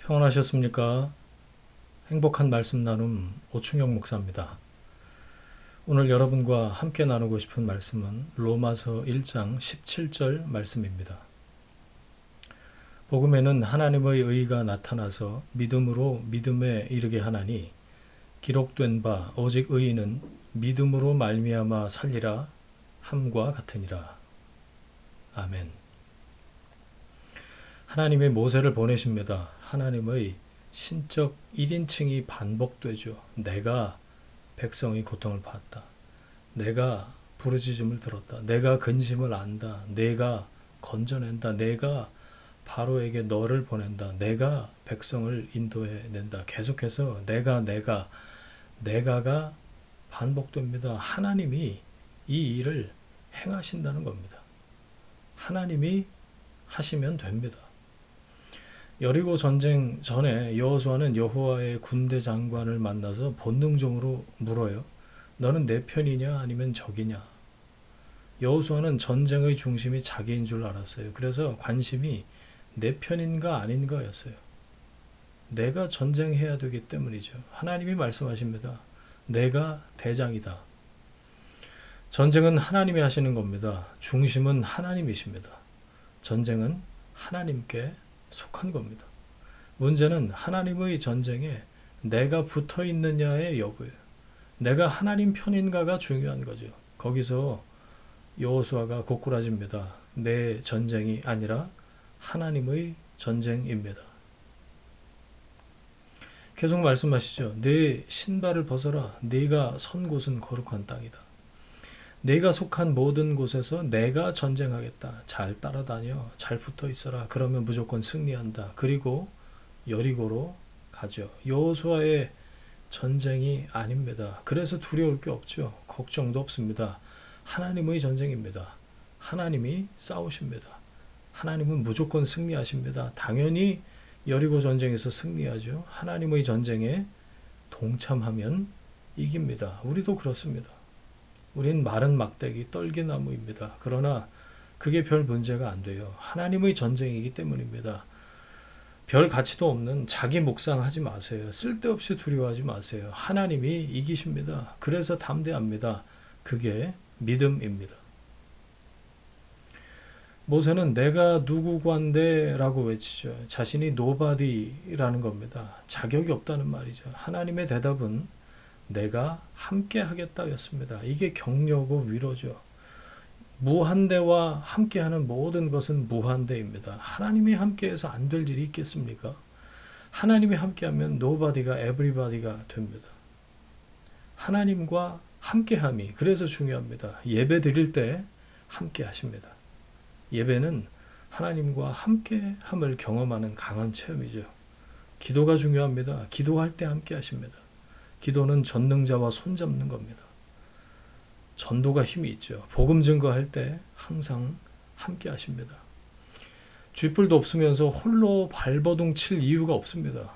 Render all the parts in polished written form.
평안하셨습니까? 행복한 말씀 나눔 오충영 목사입니다. 오늘 여러분과 함께 나누고 싶은 말씀은 로마서 1장 17절 말씀입니다. 복음에는 하나님의 의가 나타나서 믿음으로 믿음에 이르게 하나니 기록된 바 오직 의인은 믿음으로 말미암아 살리라 함과 같으니라. 아멘. 하나님의 모세를 보내십니다. 하나님의 신적 1인칭이 반복되죠. 내가 백성의 고통을 봤다. 내가 부르짖음을 들었다. 내가 근심을 안다. 내가 건져낸다. 내가 바로에게 너를 보낸다. 내가 백성을 인도해낸다. 계속해서 내가가 반복됩니다. 하나님이 이 일을 행하신다는 겁니다. 하나님이 하시면 됩니다. 여리고 전쟁 전에 여호수아는 여호와의 군대 장관을 만나서 본능적으로 물어요. 너는 내 편이냐 아니면 적이냐? 여호수아는 전쟁의 중심이 자기인 줄 알았어요. 그래서 관심이 내 편인가 아닌가였어요. 내가 전쟁해야 되기 때문이죠. 하나님이 말씀하십니다. 내가 대장이다. 전쟁은 하나님이 하시는 겁니다. 중심은 하나님이십니다. 전쟁은 하나님께 속한 겁니다. 문제는 하나님의 전쟁에 내가 붙어 있느냐의 여부예요. 내가 하나님 편인가가 중요한 거죠. 거기서 여호수아가 고꾸라집니다. 내 전쟁이 아니라 하나님의 전쟁입니다. 계속 말씀하시죠. 내 신발을 벗어라. 네가 선 곳은 거룩한 땅이다. 내가 속한 모든 곳에서 내가 전쟁하겠다. 잘 따라다녀. 잘 붙어 있어라. 그러면 무조건 승리한다. 그리고 여리고로 가죠. 여호수아의 전쟁이 아닙니다. 그래서 두려울 게 없죠. 걱정도 없습니다. 하나님의 전쟁입니다. 하나님이 싸우십니다. 하나님은 무조건 승리하십니다. 당연히 여리고 전쟁에서 승리하죠. 하나님의 전쟁에 동참하면 이깁니다. 우리도 그렇습니다. 우린 마른 막대기, 떨기나무입니다. 그러나 그게 별 문제가 안 돼요. 하나님의 전쟁이기 때문입니다. 별 가치도 없는 자기 묵상하지 마세요. 쓸데없이 두려워하지 마세요. 하나님이 이기십니다. 그래서 담대합니다. 그게 믿음입니다. 모세는 내가 누구관데 라고 외치죠. 자신이 nobody라는 겁니다. 자격이 없다는 말이죠. 하나님의 대답은 내가 함께 하겠다 였습니다. 이게 격려고 위로죠. 무한대와 함께하는 모든 것은 무한대입니다. 하나님이 함께해서 안 될 일이 있겠습니까? 하나님이 함께하면 nobody가 everybody가 됩니다. 하나님과 함께함이 그래서 중요합니다. 예배 드릴 때 함께 하십니다. 예배는 하나님과 함께함을 경험하는 강한 체험이죠. 기도가 중요합니다. 기도할 때 함께 하십니다. 기도는 전능자와 손잡는 겁니다. 전도가 힘이 있죠. 복음 증거할 때 항상 함께 하십니다. 쥐뿔도 없으면서 홀로 발버둥 칠 이유가 없습니다.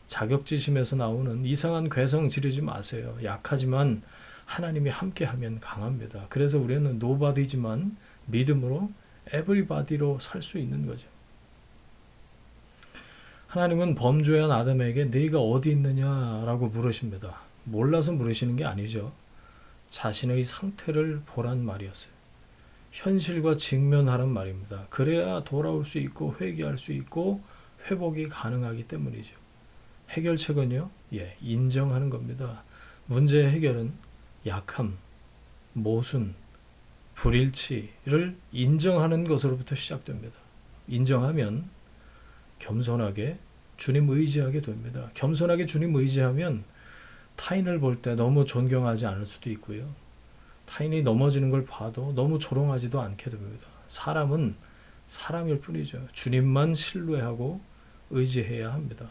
자격지심에서 나오는 이상한 괴성 지르지 마세요. 약하지만 하나님이 함께하면 강합니다. 그래서 우리는 nobody지만 믿음으로 everybody로 살 수 있는 거죠. 하나님은 범죄한 아담에게 네가 어디 있느냐라고 물으십니다. 몰라서 물으시는 게 아니죠. 자신의 상태를 보란 말이었어요. 현실과 직면하란 말입니다. 그래야 돌아올 수 있고 회개할 수 있고 회복이 가능하기 때문이죠. 해결책은요? 인정하는 겁니다. 문제의 해결은 약함, 모순, 불일치를 인정하는 것으로부터 시작됩니다. 인정하면 겸손하게 주님 의지하게 됩니다. 겸손하게 주님 의지하면 타인을 볼 때 너무 존경하지 않을 수도 있고요. 타인이 넘어지는 걸 봐도 너무 조롱하지도 않게 됩니다. 사람은 사람일 뿐이죠. 주님만 신뢰하고 의지해야 합니다.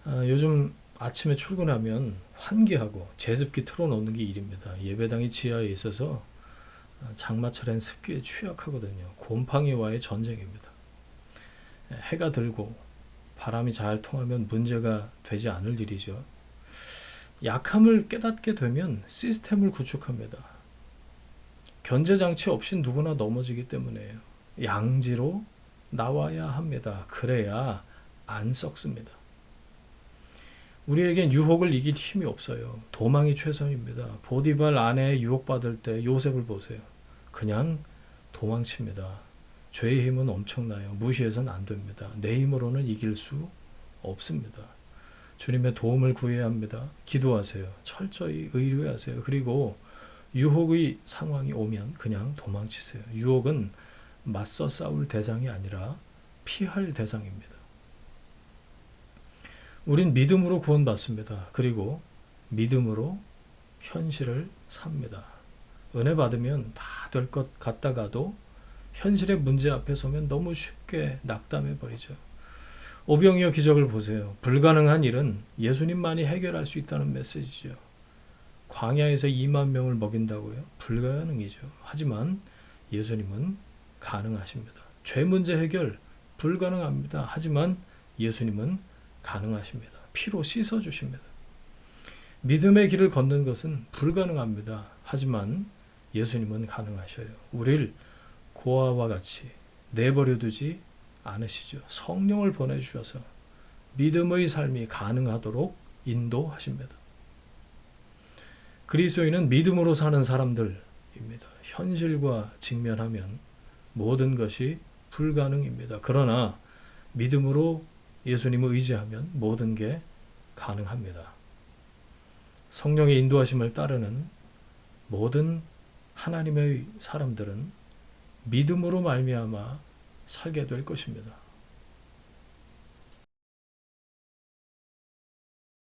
요즘 아침에 출근하면 환기하고 제습기 틀어놓는 게 일입니다. 예배당이 지하에 있어서 장마철엔 습기에 취약하거든요. 곰팡이와의 전쟁입니다. 해가 들고 바람이 잘 통하면 문제가 되지 않을 일이죠. 약함을 깨닫게 되면 시스템을 구축합니다. 견제장치 없이 누구나 넘어지기 때문에요. 양지로 나와야 합니다. 그래야 안 썩습니다. 우리에겐 유혹을 이길 힘이 없어요. 도망이 최선입니다. 보디발 아내의 유혹받을 때 요셉을 보세요. 그냥 도망칩니다. 죄의 힘은 엄청나요. 무시해서는 안 됩니다. 내 힘으로는 이길 수 없습니다. 주님의 도움을 구해야 합니다. 기도하세요. 철저히 의뢰하세요. 그리고 유혹의 상황이 오면 그냥 도망치세요. 유혹은 맞서 싸울 대상이 아니라 피할 대상입니다. 우린 믿음으로 구원받습니다. 그리고 믿음으로 현실을 삽니다. 은혜 받으면 다 될 것 같다가도 현실의 문제 앞에 서면 너무 쉽게 낙담해 버리죠. 오병이어 기적을 보세요. 불가능한 일은 예수님만이 해결할 수 있다는 메시지죠. 광야에서 2만 명을 먹인다고요? 불가능이죠. 하지만 예수님은 가능하십니다. 죄 문제 해결 불가능합니다. 하지만 예수님은 가능하십니다. 피로 씻어주십니다. 믿음의 길을 걷는 것은 불가능합니다. 하지만 예수님은 가능하셔요. 우리를 고아와 같이 내버려 두지 않으시죠. 성령을 보내주셔서 믿음의 삶이 가능하도록 인도하십니다. 그리스도인은 믿음으로 사는 사람들입니다. 현실과 직면하면 모든 것이 불가능입니다. 그러나 믿음으로 예수님을 의지하면 모든 게 가능합니다. 성령의 인도하심을 따르는 모든 하나님의 사람들은 믿음으로 말미암아 살게 될 것입니다.